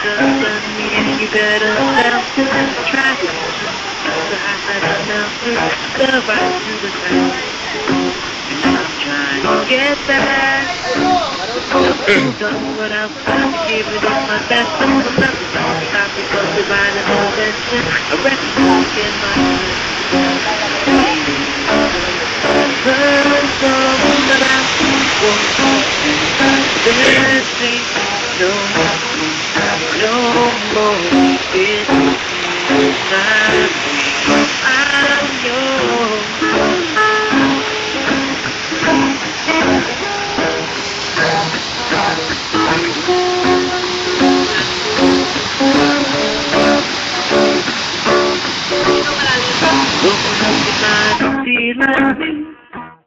You better stop to try to the right to the ground. And I'm trying to get back. I've done what I've done, give it all my best. But nothing's gonna stop because divine intervention. A refuge in my burn from the back. There's no more. It's my dream. I'm yours. Open up your mind and feel like me.